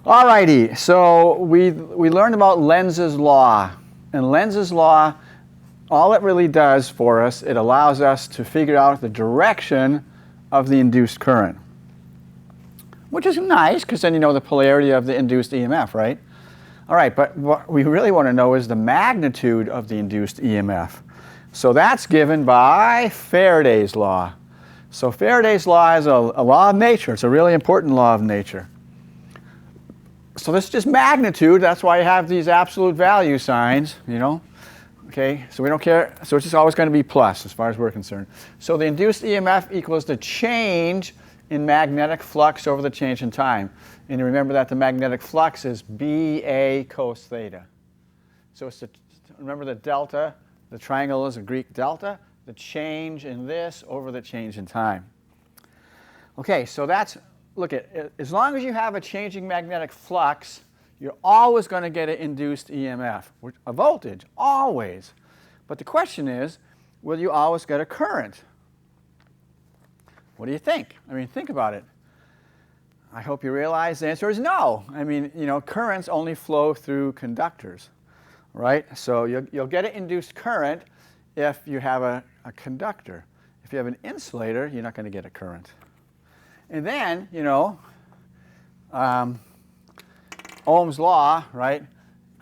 Alrighty, so we learned about Lenz's law. And Lenz's law, all it really does for us, it allows us to figure out the direction of the induced current. Which is nice, because then you know the polarity of the induced EMF, right? All right, but what we really want to know is the magnitude of the induced EMF. So that's given by Faraday's law. So Faraday's law is a law of nature. It's a really important law of nature. So this is just magnitude. That's why you have these absolute value signs, you know. Okay, so we don't care. So it's just always going to be plus as far as we're concerned. So the induced EMF equals the change in magnetic flux over the change in time. And you remember that the magnetic flux is BA cos theta. So it's remember the delta, the triangle is a Greek delta, the change in this over the change in time. Okay, so that's, look at, as long as you have a changing magnetic flux, you're always going to get an induced EMF, a voltage, always. But the question is, will you always get a current? What do you think? I mean, think about it. I hope you realize the answer is no. I mean, you know, currents only flow through conductors, right? So you'll get an induced current if you have a conductor. If you have an insulator, you're not going to get a current. And then, you know, Ohm's law, right?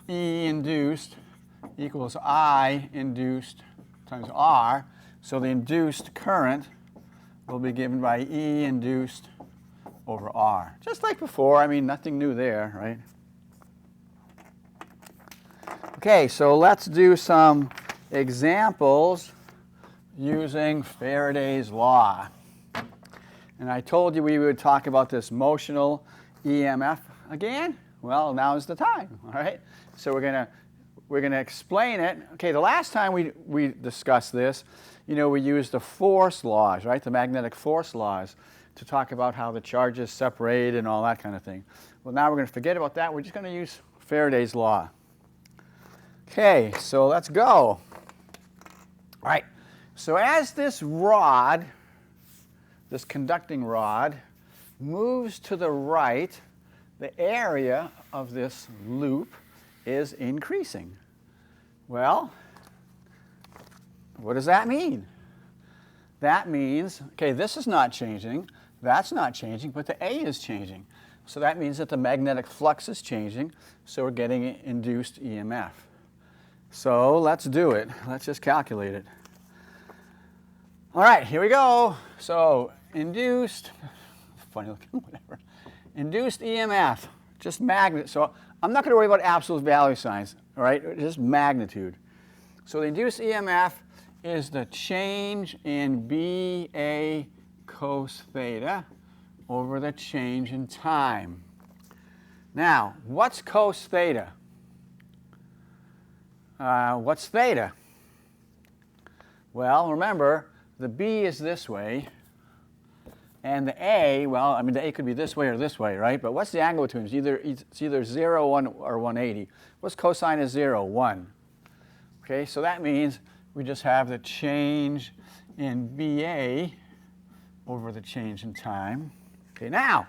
E induced equals I induced times R. So the induced current will be given by E induced over R. Just like before, I mean, nothing new there, right? Okay, so let's do some examples using Faraday's law. And I told you we would talk about this motional EMF again. Well, now is the time, all right? So we're gonna explain it. Okay, the last time we discussed this, you know, we used the force laws, right? The magnetic force laws to talk about how the charges separate and all that kind of thing. Well, now we're going to forget about that. We're just going to use Faraday's law. Okay, so let's go. All right, so as this rod, this conducting rod, moves to the right, the area of this loop is increasing. Well, what does that mean? That means, okay, this is not changing, that's not changing, but the A is changing. So that means that the magnetic flux is changing, so we're getting an induced EMF. So let's do it. Let's just calculate it. All right, here we go. So induced, funny looking, whatever. Induced EMF, just magnet. So I'm not going to worry about absolute value signs, all right? Just magnitude. So the induced EMF is the change in BA cos theta over the change in time. Now, what's cos theta? What's theta? Well, remember, the B is this way, and the A, well, I mean, the A could be this way or this way, right? But what's the angle between them? It's either 0, 1, or 180. What's cosine of 0? 1. Okay, so that means we just have the change in BA over the change in time. Okay, now,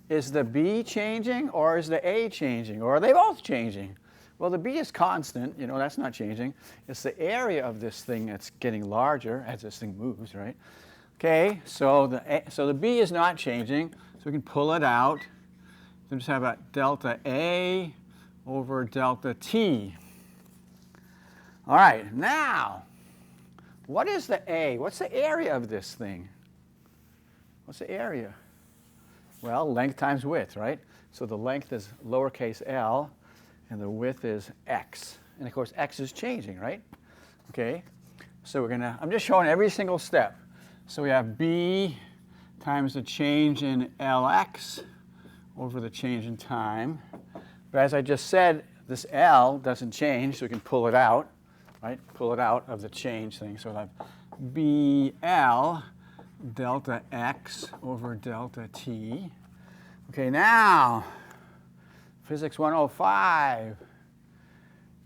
is the B changing or is the A changing? Or are they both changing? Well, the B is constant, you know, that's not changing. It's the area of this thing that's getting larger as this thing moves, right? Okay, so the B is not changing, so we can pull it out. So just have a delta A over delta T. All right, now, what is the A? What's the area of this thing? What's the area? Well, length times width, right? So the length is lowercase l, and the width is x. And of course, x is changing, right? Okay, so I'm just showing every single step. So we have B times the change in Lx over the change in time. But as I just said, this L doesn't change, so we can pull it out, right? Pull it out of the change thing. So we'll have BL delta x over delta t. Okay, now, Physics 105.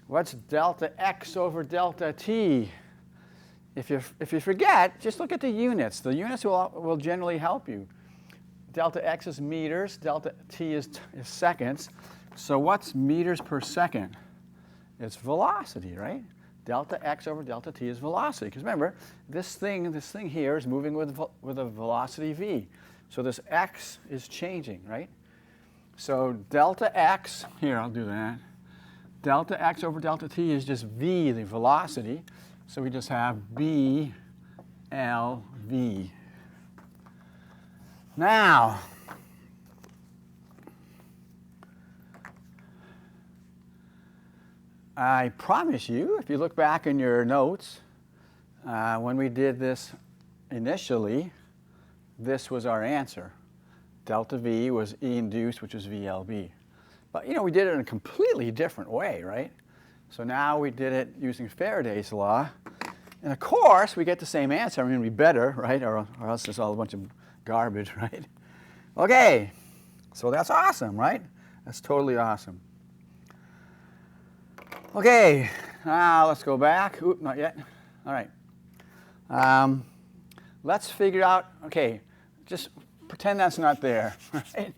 What's delta x over delta t? If you forget, just look at the units. The units will generally help you. delta x is meters, delta t is seconds. So what's meters per second? It's velocity, right? Delta x over delta t is velocity. Because remember, this thing here is moving with a velocity v. So this x is changing, right? So delta x, here I'll do that. Delta x over delta t is just v, the velocity. So we just have b L v. Now, I promise you, if you look back in your notes, when we did this initially, this was our answer. Delta V was E induced, which was VLB. But we did it in a completely different way, right? So now we did it using Faraday's law. And of course, we get the same answer. I mean, it'd be better, right? Or else it's all a bunch of garbage, right? Okay, so that's awesome, right? That's totally awesome. Okay, now let's go back. Oop, not yet. All right. Let's figure out, okay, just pretend that's not there, right?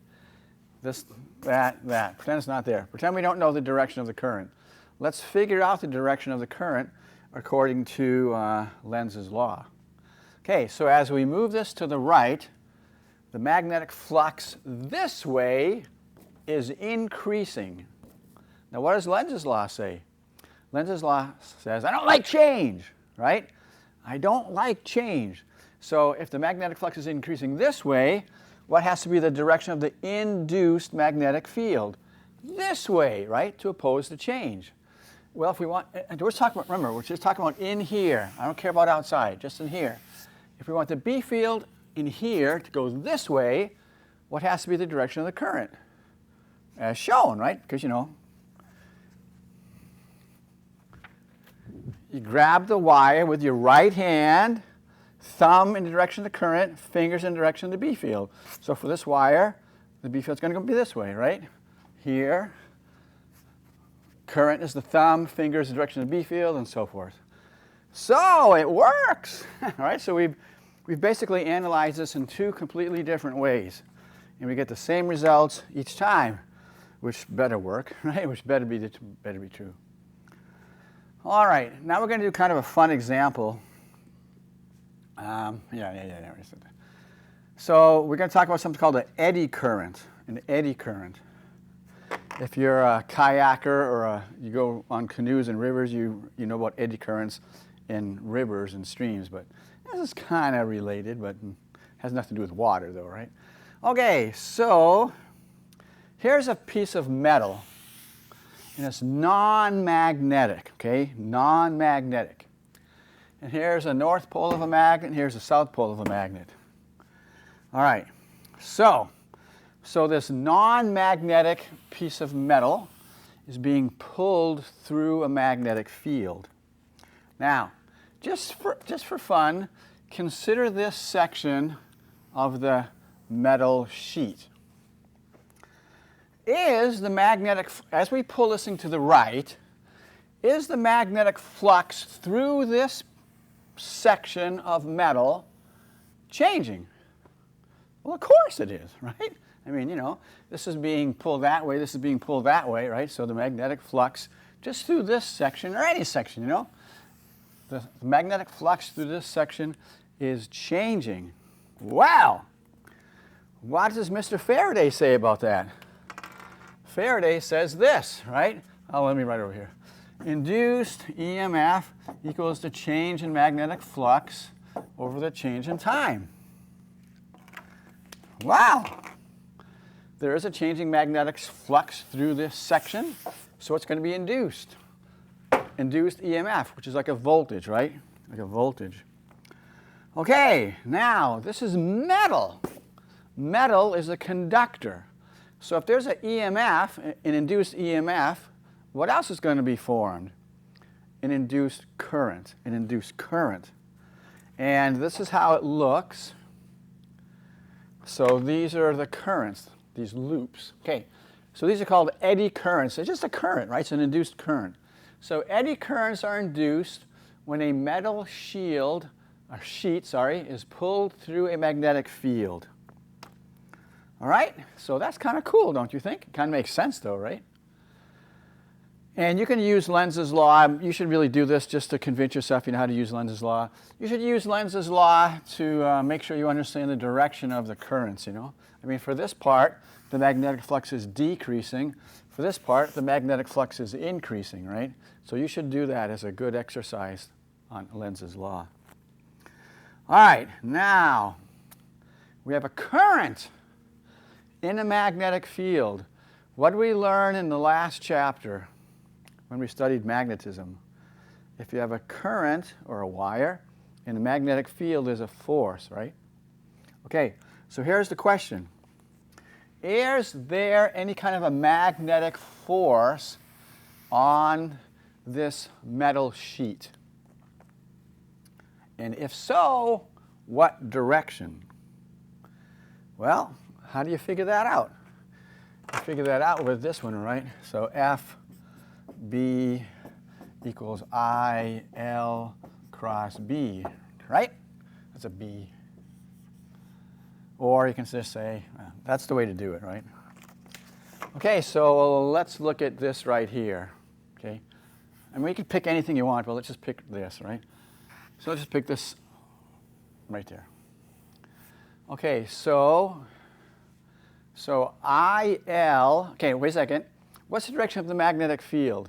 That. Pretend it's not there. Pretend we don't know the direction of the current. Let's figure out the direction of the current according to Lenz's law. Okay, so as we move this to the right, the magnetic flux this way is increasing. Now, what does Lenz's law say? Lenz's law says, I don't like change, right? I don't like change. So if the magnetic flux is increasing this way, what has to be the direction of the induced magnetic field? This way, right, to oppose the change. Well, if we want, and we're talking about, remember, we're just talking about in here. I don't care about outside, just in here. If we want the B field in here to go this way, what has to be the direction of the current? As shown, right? Because, you grab the wire with your right hand, thumb in the direction of the current, fingers in the direction of the B field. So for this wire, the B field's going to be this way, right? Here. Current is the thumb, fingers the direction of the B field, and so forth. So it works. All right, so we've basically analyzed this in two completely different ways. And we get the same results each time, which better work, right? Which better be true. All right, now we're going to do kind of a fun example. So we're going to talk about something called an eddy current. An eddy current. If you're a kayaker or you go on canoes and rivers, you know about eddy currents in rivers and streams. But this is kind of related, but has nothing to do with water, though, right? Okay, so here's a piece of metal, and it's non-magnetic, okay? Non-magnetic. And here's a north pole of a magnet, and here's a south pole of a magnet. All right, so this non-magnetic piece of metal is being pulled through a magnetic field. Now, just for fun, consider this section of the metal sheet. Is the magnetic, as we pull this thing to the right, is the magnetic flux through this section of metal changing? Well, of course it is, right? I mean, this is being pulled that way, this is being pulled that way, right? So the magnetic flux just through this section, or any section, the magnetic flux through this section is changing. Wow! What does Mr. Faraday say about that? Faraday says this, right? Oh, let me write over here. Induced EMF equals the change in magnetic flux over the change in time. Wow! There is a changing magnetic flux through this section, so it's going to be induced. Induced EMF, which is like a voltage, right? Like a voltage. Okay, now this is metal. Metal is a conductor. So if there's an EMF, an induced EMF, what else is going to be formed? An induced current. An induced current. And this is how it looks. So these are the currents, these loops. Okay, so these are called eddy currents. It's just a current, right? It's an induced current. So eddy currents are induced when a metal sheet is pulled through a magnetic field. All right? So that's kind of cool, don't you think? It kind of makes sense, though, right? And you can use Lenz's law. You should really do this just to convince yourself you know how to use Lenz's law. You should use Lenz's law to make sure you understand the direction of the currents, you know. I mean, for this part, the magnetic flux is decreasing. For this part, the magnetic flux is increasing, right? So you should do that as a good exercise on Lenz's law. All right, now we have a current in a magnetic field. What did we learn in the last chapter when we studied magnetism? If you have a current or a wire in a magnetic field, there's a force, right? Okay, so here's the question. Is there any kind of a magnetic force on this metal sheet? And if so, what direction? Well, how do you figure that out? You figure that out with this one, right? So FB equals IL cross B, right? That's a B. Or you can just say, that's the way to do it, right? Okay, so let's look at this right here, okay? I mean, you can pick anything you want, but let's just pick this, right? So let's just pick this right there. Okay, so IL, okay, wait a second. What's the direction of the magnetic field?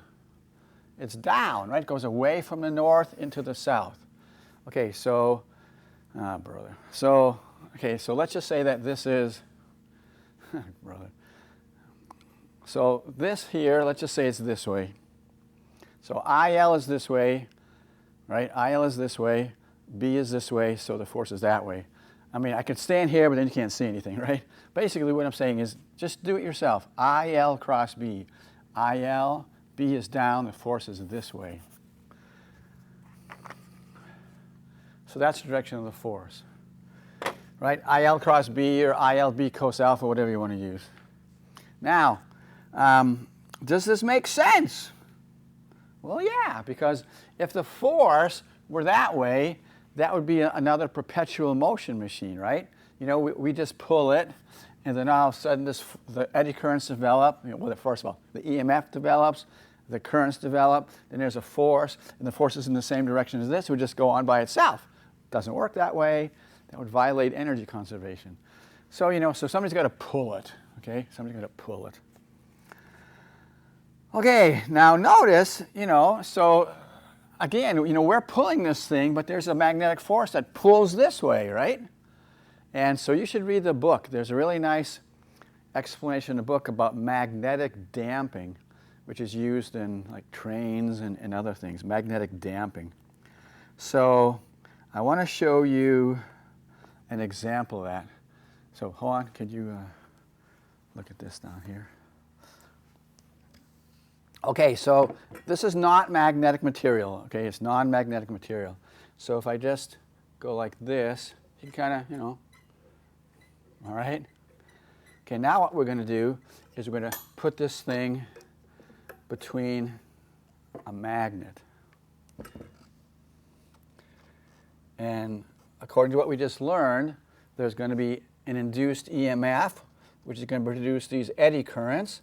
It's down, right? It goes away from the north into the south. Okay, so, okay, so let's just say that this is, brother. So this here, let's just say it's this way. So IL is this way, right? IL is this way, B is this way, so the force is that way. I mean, I could stand here, but then you can't see anything, right? Basically, what I'm saying is just do it yourself. IL cross B. IL, B is down, the force is this way. So that's the direction of the force, right? IL cross B or ILB cos alpha, whatever you want to use. Now, does this make sense? Well, yeah, because if the force were that way, that would be another perpetual motion machine, right? You know, we just pull it, and then all of a sudden the eddy currents develop. You know, well, first of all, the EMF develops, the currents develop, then there's a force, and the force is in the same direction as this. It would just go on by itself. Doesn't work that way. That would violate energy conservation. So, you know, so somebody's got to pull it, okay? Somebody's got to pull it. Okay, now notice, you know, so again, you know, we're pulling this thing, but there's a magnetic force that pulls this way, right? And so you should read the book. There's a really nice explanation in the book about magnetic damping, which is used in like trains and other things, magnetic damping. So I want to show you an example of that. So hold on, could you look at this down here? Okay, so this is not magnetic material, okay? It's non-magnetic material. So if I just go like this, you can kind of, you know, all right? Okay, now what we're going to do is we're going to put this thing between a magnet. And according to what we just learned, there's going to be an induced EMF, which is going to produce these eddy currents.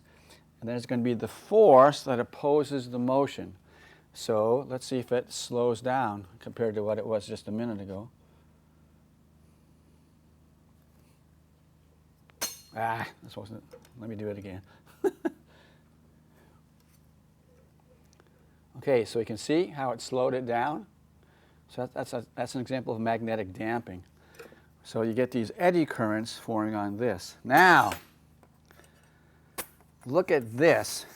And then it's going to be the force that opposes the motion. So let's see if it slows down compared to what it was just a minute ago. This wasn't. Let me do it again. Okay, so you can see how it slowed it down. So that's an example of magnetic damping. So you get these eddy currents forming on this. Now, look at this.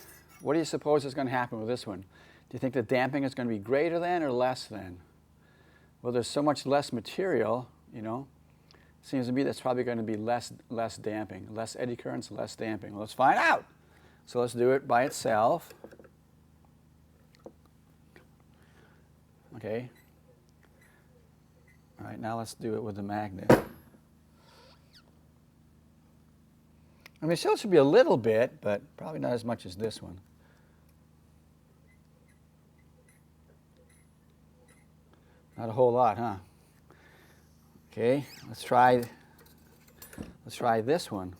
What do you suppose is going to happen with this one? Do you think the damping is going to be greater than or less than? Well, there's so much less material, you know. Seems to me that's probably going to be less damping. Less eddy currents, less damping. Well, let's find out. So let's do it by itself. Okay. All right, now let's do it with the magnet. I mean, it still should be a little bit, but probably not as much as this one. Not a whole lot, huh? Okay, let's try this one.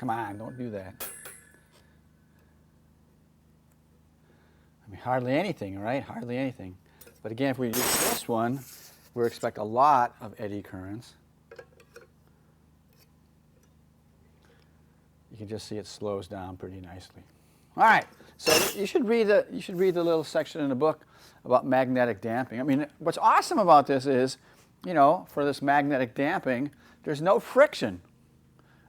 come on, don't do that. I mean, hardly anything, right? Hardly anything. But again, if we use this one, we expect a lot of eddy currents. You can just see it slows down pretty nicely. All right, so you should read the little section in the book about magnetic damping. I mean, what's awesome about this is, you know, for this magnetic damping, there's no friction.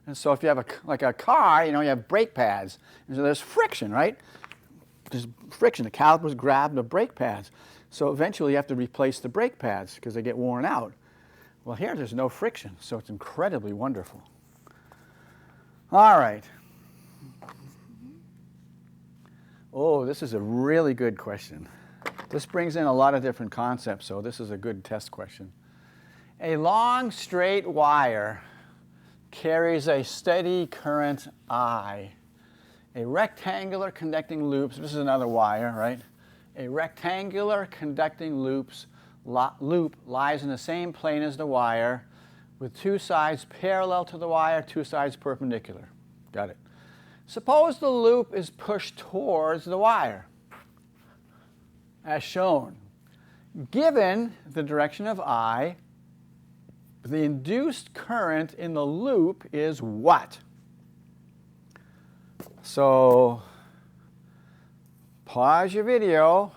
And so if you have like a car, you know, you have brake pads, and so there's friction, right? There's friction. The calipers grab the brake pads. So eventually you have to replace the brake pads because they get worn out. Well, here there's no friction, so it's incredibly wonderful. All right. Oh, this is a really good question. This brings in a lot of different concepts, so this is a good test question. A long straight wire carries a steady current I. A rectangular conducting loops, this is another wire, right? A rectangular conducting loop lies in the same plane as the wire with two sides parallel to the wire, two sides perpendicular. Got it. Suppose the loop is pushed towards the wire, as shown. Given the direction of I, the induced current in the loop is what? So pause your video,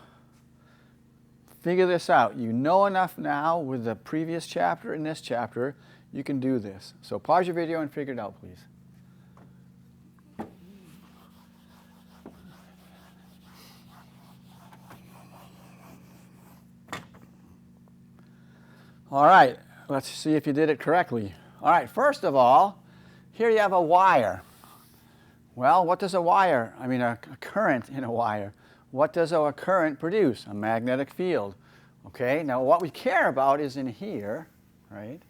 figure this out. You know enough now with the previous chapter and this chapter, you can do this. So pause your video and figure it out, please. All right, let's see if you did it correctly. All right, first of all, here you have a wire. Well, what does a wire, a current in a wire, what does a current produce? A magnetic field. Okay, now what we care about is in here, right?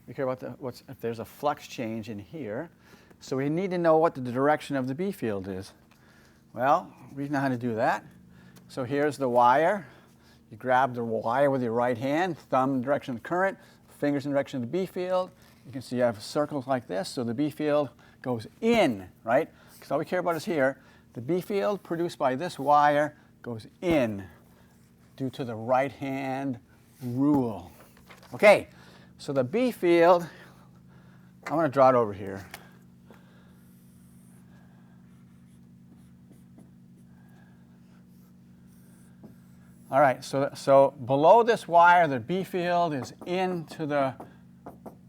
We care about if there's a flux change in here. So we need to know what the direction of the B field is. Well, we know how to do that. So here's the wire. You grab the wire with your right hand, thumb in the direction of the current, fingers in the direction of the B field. You can see you have circles like this, so the B field goes in, right? Because all we care about is here. The B field produced by this wire goes in due to the right hand rule. Okay, so the B field, I'm going to draw it over here. All right, so below this wire, the B field is into the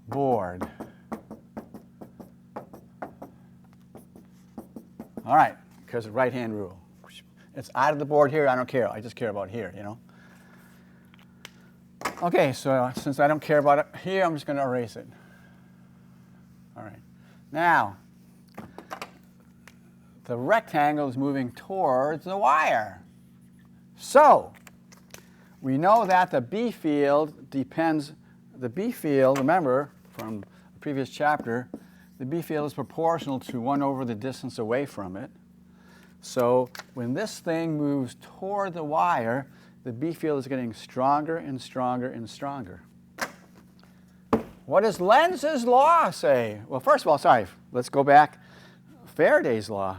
board. All right, because of right-hand rule. It's out of the board here, I don't care. I just care about here, you know. Okay, so since I don't care about it here, I'm just going to erase it. All right. Now, the rectangle is moving towards the wire. So, we know that the B field depends, remember from the previous chapter, the B field is proportional to 1 over the distance away from it. So when this thing moves toward the wire, the B field is getting stronger and stronger and stronger. What does Lenz's law say? Well, first of all, let's go back. Faraday's law.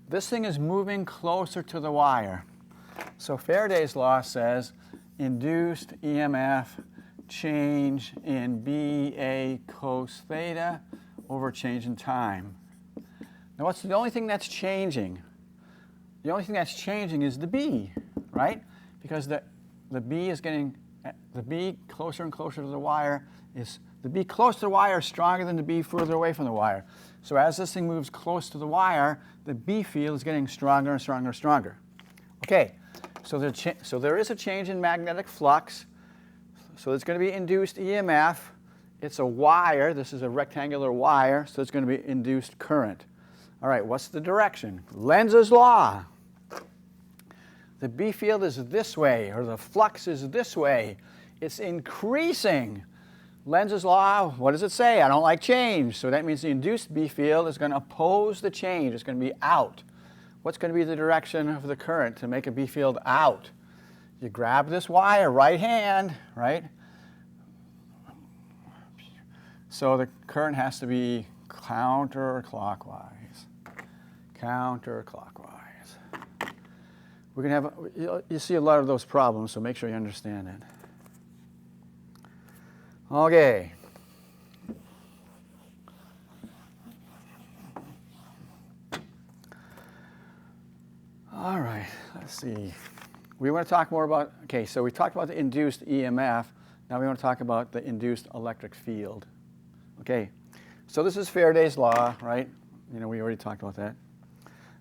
This thing is moving closer to the wire. So Faraday's law says induced EMF change in BA cos theta over change in time. Now what's the only thing that's changing? The only thing that's changing is the B, right? Because the B is getting, the B closer and closer to the wire is, the B close to the wire is stronger than the B further away from the wire. So as this thing moves close to the wire, the B field is getting stronger and stronger and stronger. Okay, so there is a change in magnetic flux. So there's going to be induced EMF. It's a wire. This is a rectangular wire, so it's going to be induced current. All right, what's the direction? Lenz's law. The B field is this way, or the flux is this way. It's increasing. Lenz's law, what does it say? I don't like change. So that means the induced B field is going to oppose the change. It's going to be out. What's going to be the direction of the current to make a B field out? You grab this wire, right hand, right? So the current has to be counterclockwise. Counterclockwise. We're going to have, you see a lot of those problems, so make sure you understand it. Okay. All right, let's see. We want to talk more about, okay, so we talked about the induced EMF. Now we want to talk about the induced electric field. Okay, so this is Faraday's law, right? You know, we already talked about that.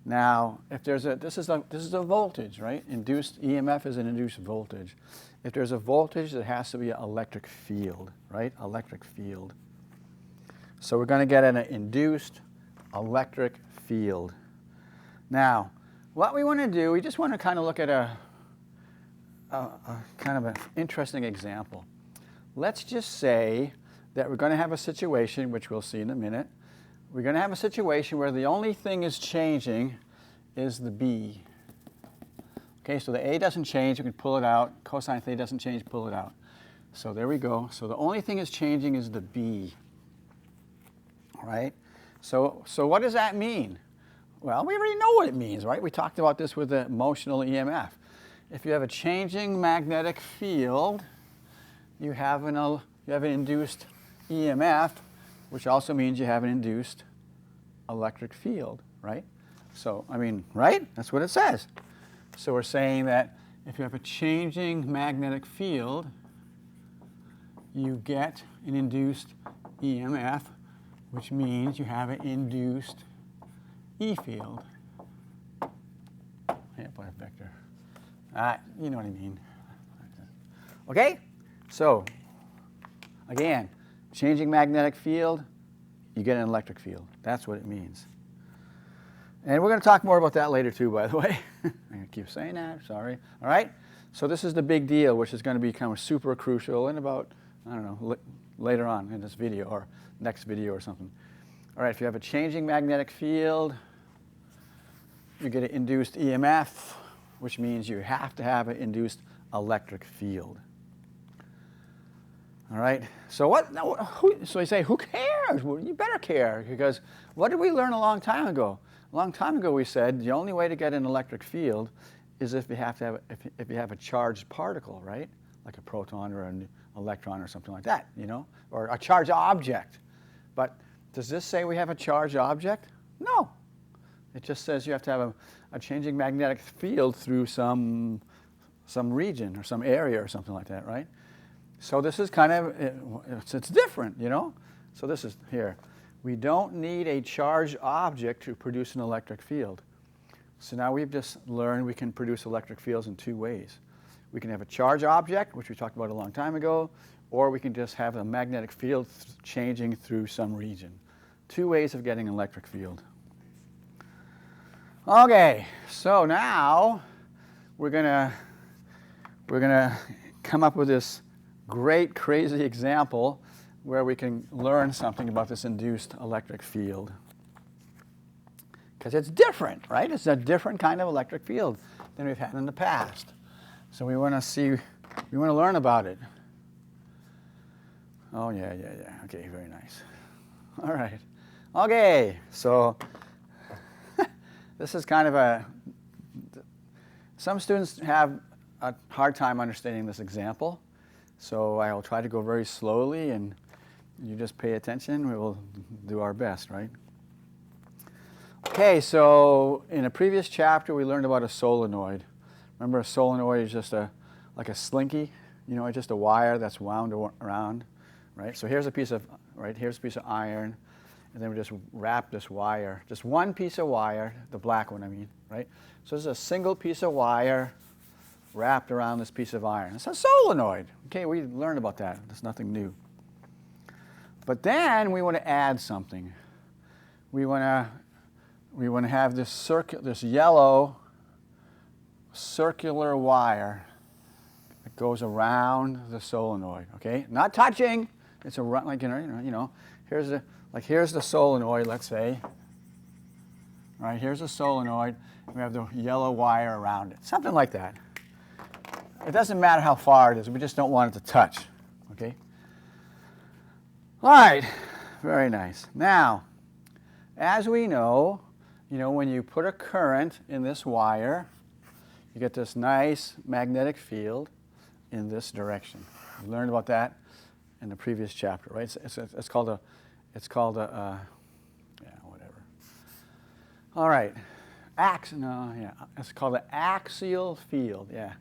Now, if there's a, this is a voltage, right? Induced EMF is an induced voltage. If there's a voltage, there has to be an electric field, right? Electric field. So we're going to get an induced electric field. Now, what we want to do, we just want to kind of look at a kind of an interesting example. Let's just say that we're going to have a situation, which we'll see in a minute. We're going to have a situation where the only thing is changing is the B. Okay, so the A doesn't change, you can pull it out. Cosine theta doesn't change, pull it out. So there we go. So the only thing is changing is the B. All right? So what does that mean? Well, we already know what it means, right? We talked about this with the motional EMF. If you have a changing magnetic field, you have an induced EMF, which also means you have an induced electric field, right? So, I mean, right? That's what it says. So we're saying that if you have a changing magnetic field, you get an induced EMF, which means you have an induced E field. I put a vector. You know what I mean. Okay? So, again, changing magnetic field, you get an electric field. That's what it means. And we're going to talk more about that later too, by the way. I'm going to keep saying that, sorry. All right? So this is the big deal, which is going to become super crucial in about, I don't know, later on in this video or next video or something. All right, if you have a changing magnetic field, you get an induced EMF, which means you have to have an induced electric field. All right, so so you say, who cares? Well, you better care, because what did we learn a long time ago? A long time ago we said the only way to get an electric field is if you have a charged particle, right? Like a proton or an electron or something like that, you know, or a charged object. But does this say we have a charged object? No. It just says you have to have a changing magnetic field through some region or some area or something like that, right? So this is kind of, it's different, you know? So this is here. We don't need a charged object to produce an electric field. So now we've just learned we can produce electric fields in two ways. We can have a charged object, which we talked about a long time ago, or we can just have a magnetic field changing through some region. Two ways of getting an electric field. Okay, so now we're gonna come up with this great, crazy example where we can learn something about this induced electric field. Because it's different, right? It's a different kind of electric field than we've had in the past. So we want to learn about it. Oh, yeah. Okay, very nice. All right. Okay, so this is kind of some students have a hard time understanding this example. So I will try to go very slowly, and you just pay attention. We will do our best, right? Okay, so in a previous chapter, we learned about a solenoid. Remember, a solenoid is just like a slinky, you know, just a wire that's wound around, right? So here's a piece of iron, and then we just wrap this wire, just one piece of wire, the black one, I mean, right? So this is a single piece of wire wrapped around this piece of iron. It's a solenoid. Okay, we learned about that. There's nothing new. But then we want to add something. We want to have this yellow circular wire that goes around the solenoid. Okay, not touching. It's around, like, you know. Here's the solenoid. Let's say. All right, here's the solenoid. We have the yellow wire around it. Something like that. It doesn't matter how far it is. We just don't want it to touch. Okay. All right. Very nice. Now, as we know, when you put a current in this wire, you get this nice magnetic field in this direction. We learned about that in the previous chapter, right? It's called a yeah, whatever. All right, it's called an axial field. Yeah,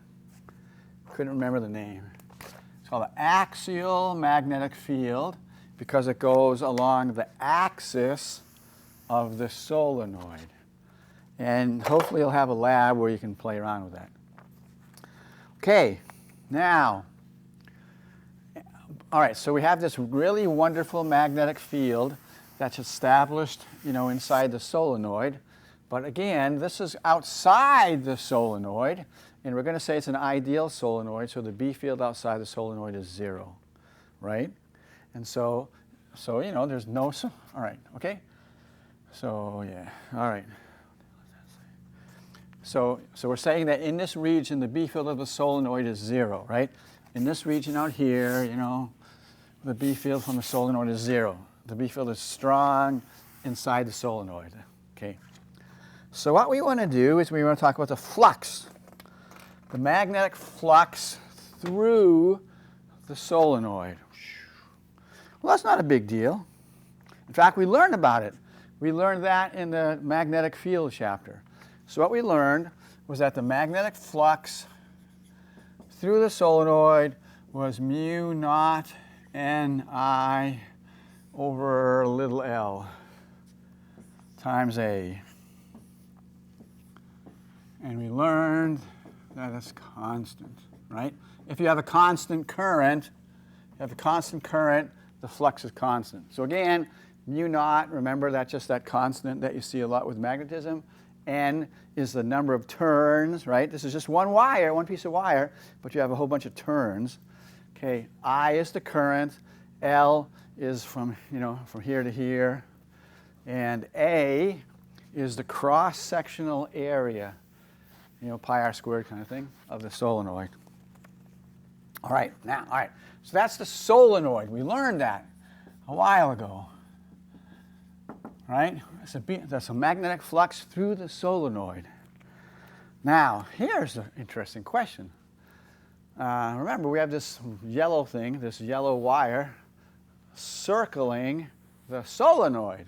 couldn't remember the name. It's called an axial magnetic field because it goes along the axis of the solenoid. And hopefully you'll have a lab where you can play around with that. Okay, now, all right, so we have this really wonderful magnetic field that's established, inside the solenoid. But again, this is outside the solenoid, and we're going to say it's an ideal solenoid, so the B field outside the solenoid is 0, right? And so there's no, all right, okay? So, yeah, all right. So we're saying that in this region, the B field of the solenoid is 0, right? In this region out here, the B field from the solenoid is 0. The B field is strong inside the solenoid, okay? So what we want to do is we want to talk about the flux, the magnetic flux through the solenoid. Well, that's not a big deal. In fact, we learned about it. We learned that in the magnetic field chapter. So what we learned was that the magnetic flux through the solenoid was mu naught Ni over little l times A. And we learned that it's constant, right? If you have a constant current, the flux is constant. So again, mu naught, remember that's just that constant that you see a lot with magnetism. N is the number of turns, right? This is just one wire, one piece of wire, but you have a whole bunch of turns. Okay, I is the current, L is from here to here, and A is the cross-sectional area, pi r squared kind of thing, of the solenoid. All right, so that's the solenoid. We learned that a while ago. Right? That's a magnetic flux through the solenoid. Now, here's the interesting question. Remember, we have this yellow thing, this yellow wire, circling the solenoid.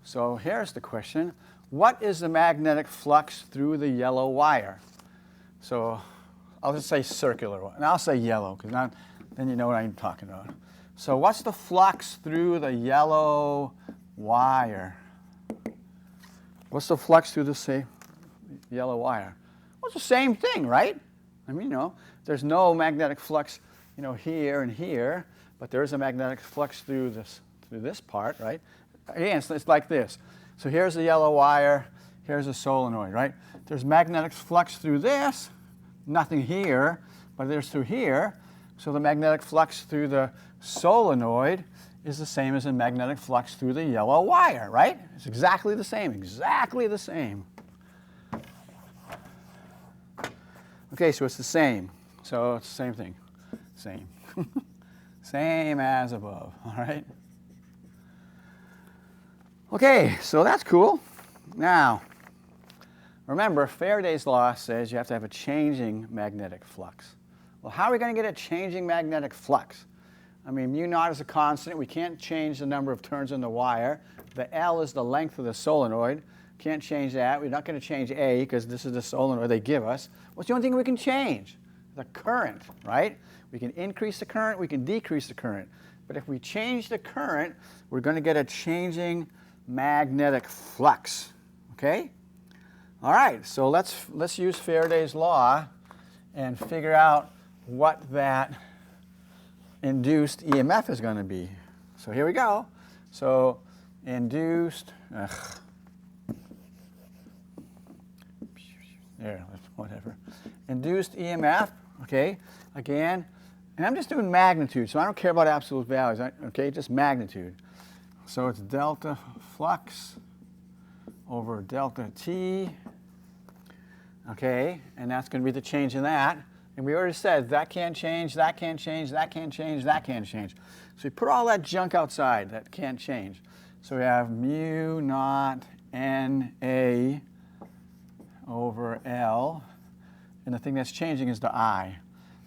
So here's the question. What is the magnetic flux through the yellow wire? So I'll just say circular one. And I'll say yellow, because then you know what I'm talking about. So what's the flux through the yellow wire? What's the flux through the yellow wire? Well, it's the same thing, right? I mean, there's no magnetic flux, here and here, but there is a magnetic flux through this part, right? Again, it's like this. So here's the yellow wire, here's the solenoid, right? There's magnetic flux through this, nothing here, but there's through here. So the magnetic flux through the solenoid is the same as the magnetic flux through the yellow wire, right? It's exactly the same, exactly the same. Okay, so it's the same. So it's the same thing, same. Same as above, all right? Okay, so that's cool. Now, remember, Faraday's law says you have to have a changing magnetic flux. Well, how are we going to get a changing magnetic flux? I mean, mu naught is a constant. We can't change the number of turns in the wire. The L is the length of the solenoid. Can't change that. We're not going to change A because this is the solenoid they give us. What's the only thing we can change? The current, right? We can increase the current. We can decrease the current. But if we change the current, we're going to get a changing magnetic flux. Okay? All right. So let's use Faraday's law and figure out what that induced EMF is going to be. So here we go. So induced, whatever. Induced EMF, okay, again, and I'm just doing magnitude, so I don't care about absolute values, okay, just magnitude. So it's delta flux over delta T, okay, and that's going to be the change in that. And we already said that can't change, that can't change, that can't change, that can't change. So we put all that junk outside that can't change. So we have mu naught NA over L. And the thing that's changing is the I.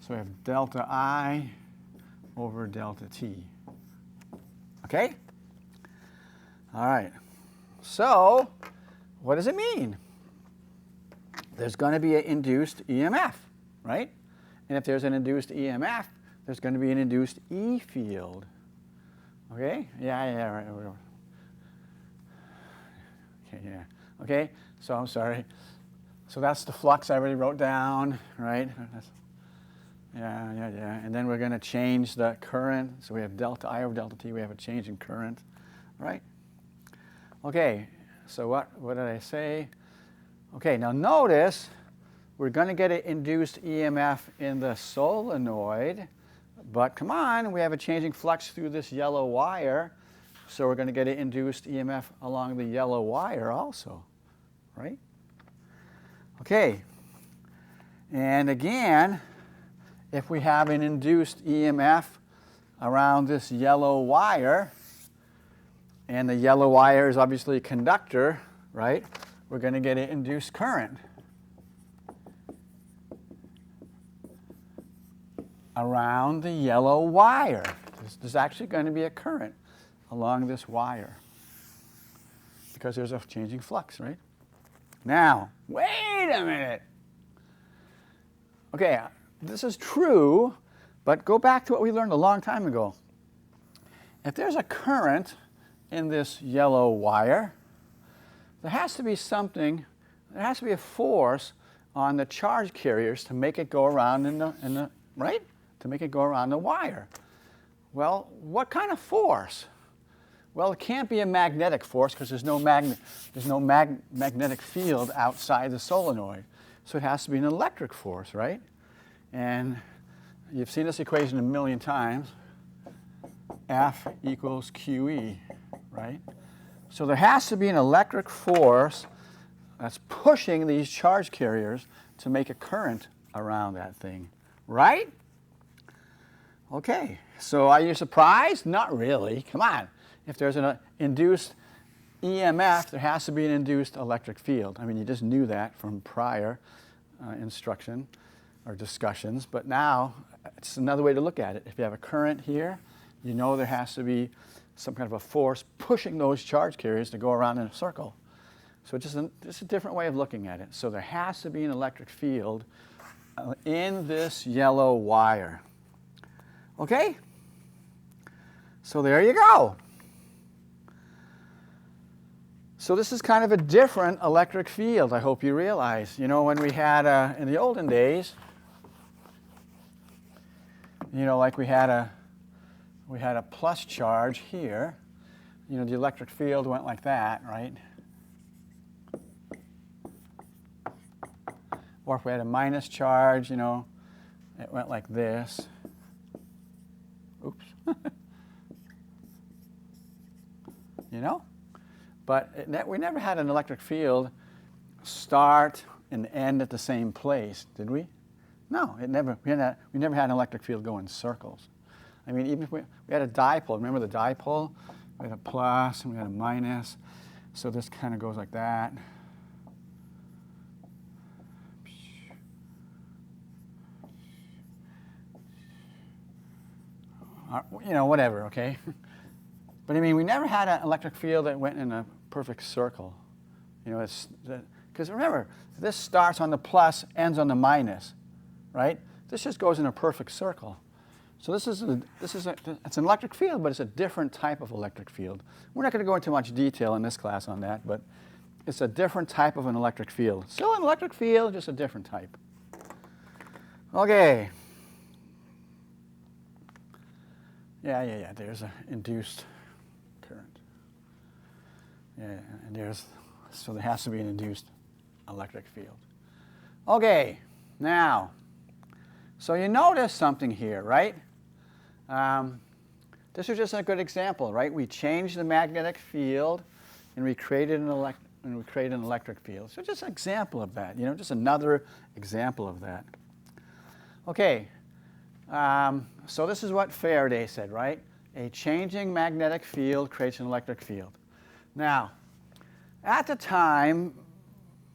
So we have delta I over delta T. Okay? All right. So what does it mean? There's going to be an induced EMF, right? And if there's an induced EMF, there's going to be an induced E field. Okay? Yeah, right. Okay, yeah. Okay, so I'm sorry. So that's the flux I already wrote down, right? Yeah. And then we're going to change the current. So we have delta I over delta T. We have a change in current, right? Okay, so what did I say? Okay, now notice we're going to get an induced EMF in the solenoid, but come on, we have a changing flux through this yellow wire, so we're going to get an induced EMF along the yellow wire also, right? Okay, and again, if we have an induced EMF around this yellow wire, and the yellow wire is obviously a conductor, right? We're going to get an induced current around the yellow wire. There's actually going to be a current along this wire because there's a changing flux, right? Now, wait a minute. Okay, this is true, but go back to what we learned a long time ago. If there's a current in this yellow wire, there has to be something, there has to be a force on the charge carriers to make it go around in the right? To make it go around the wire. Well, what kind of force? Well, it can't be a magnetic force because there's no magnetic field outside the solenoid. So it has to be an electric force, right? And you've seen this equation a million times. F equals QE, right? So there has to be an electric force that's pushing these charge carriers to make a current around that thing, right? Okay, so are you surprised? Not really. Come on. If there's an induced EMF, there has to be an induced electric field. I mean, you just knew that from prior instruction or discussions, but now it's another way to look at it. If you have a current here, you know there has to be some kind of a force pushing those charge carriers to go around in a circle. So it's just a different way of looking at it. So there has to be an electric field in this yellow wire. Okay? So there you go. So this is kind of a different electric field, I hope you realize. You know, when we had, in the olden days, you know, like we had a plus charge here. You know, the electric field went like that, right? Or if we had a minus charge, you know, it went like this. Oops. You know? But we never had an electric field start and end at the same place, did we? No, we never had an electric field go in circles. I mean, even if we had a dipole, remember the dipole? We had a plus and we had a minus. So this kind of goes like that. You know, whatever, okay? But I mean, we never had an electric field that went in a perfect circle. You know, because remember, this starts on the plus, ends on the minus, right? This just goes in a perfect circle. So it's an electric field, but it's a different type of electric field. We're not going to go into much detail in this class on that, but it's a different type of an electric field. Still an electric field, just a different type. Okay. Yeah, there's an induced current. Yeah, and so there has to be an induced electric field. Okay, now, so you notice something here, right? This is just a good example, right? We changed the magnetic field and we created an electric field. So just an example of that, you know, just another example of that. Okay. So this is what Faraday said, right? A changing magnetic field creates an electric field. Now, at the time,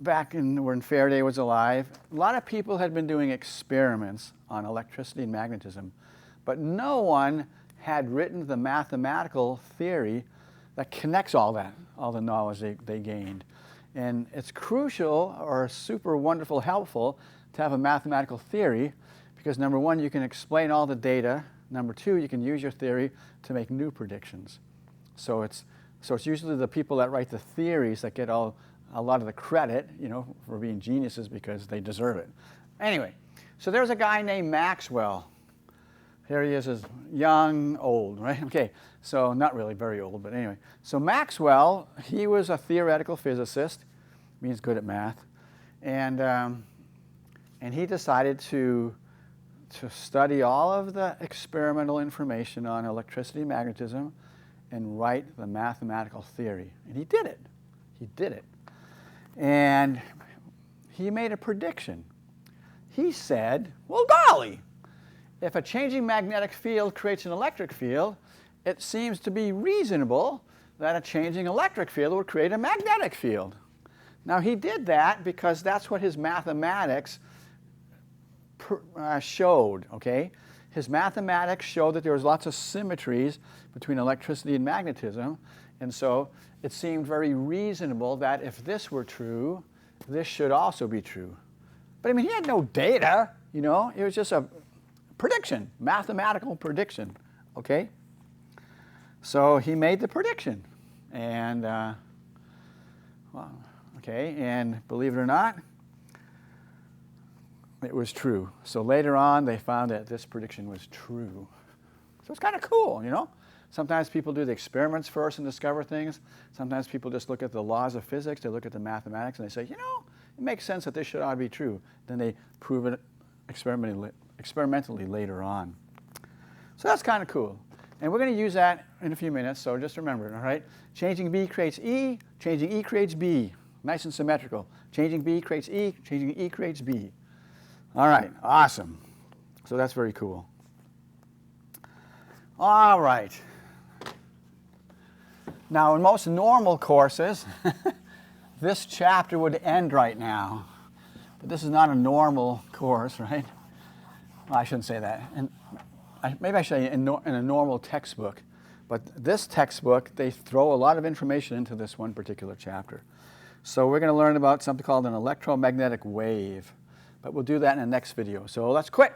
back when Faraday was alive, a lot of people had been doing experiments on electricity and magnetism, but no one had written the mathematical theory that connects all that, all the knowledge they gained. And it's crucial or super wonderful, helpful to have a mathematical theory because number one, you can explain all the data. Number two, you can use your theory to make new predictions. So it's usually the people that write the theories that get a lot of the credit, you know, for being geniuses because they deserve it. Anyway, so there's a guy named Maxwell. Here he is, young, old, right? Okay, so not really very old, but anyway. So Maxwell, he was a theoretical physicist, means good at math, and he decided to study all of the experimental information on electricity and magnetism and write the mathematical theory. And he did it. He did it. And he made a prediction. He said, well, golly, if a changing magnetic field creates an electric field, it seems to be reasonable that a changing electric field would create a magnetic field. Now, he did that because that's what his mathematics showed, okay? His mathematics showed that there was lots of symmetries between electricity and magnetism, and so it seemed very reasonable that if this were true, this should also be true. But I mean, he had no data, you know? It was just a prediction, mathematical prediction, okay? So he made the prediction, and well, okay, and believe it or not, it was true. So later on, they found that this prediction was true. So it's kind of cool, you know? Sometimes people do the experiments first and discover things. Sometimes people just look at the laws of physics, they look at the mathematics, and they say, you know, it makes sense that this should ought to be true. Then they prove it experimentally later on. So that's kind of cool. And we're going to use that in a few minutes, so just remember it, all right? Changing B creates E, changing E creates B. Nice and symmetrical. Changing B creates E, changing E creates B. All right, awesome. So that's very cool. All right. Now, in most normal courses, this chapter would end right now. But this is not a normal course, right? Well, I shouldn't say that. And maybe I should say in a normal textbook. But this textbook, they throw a lot of information into this one particular chapter. So we're going to learn about something called an electromagnetic wave. But we'll do that in the next video. So let's quit.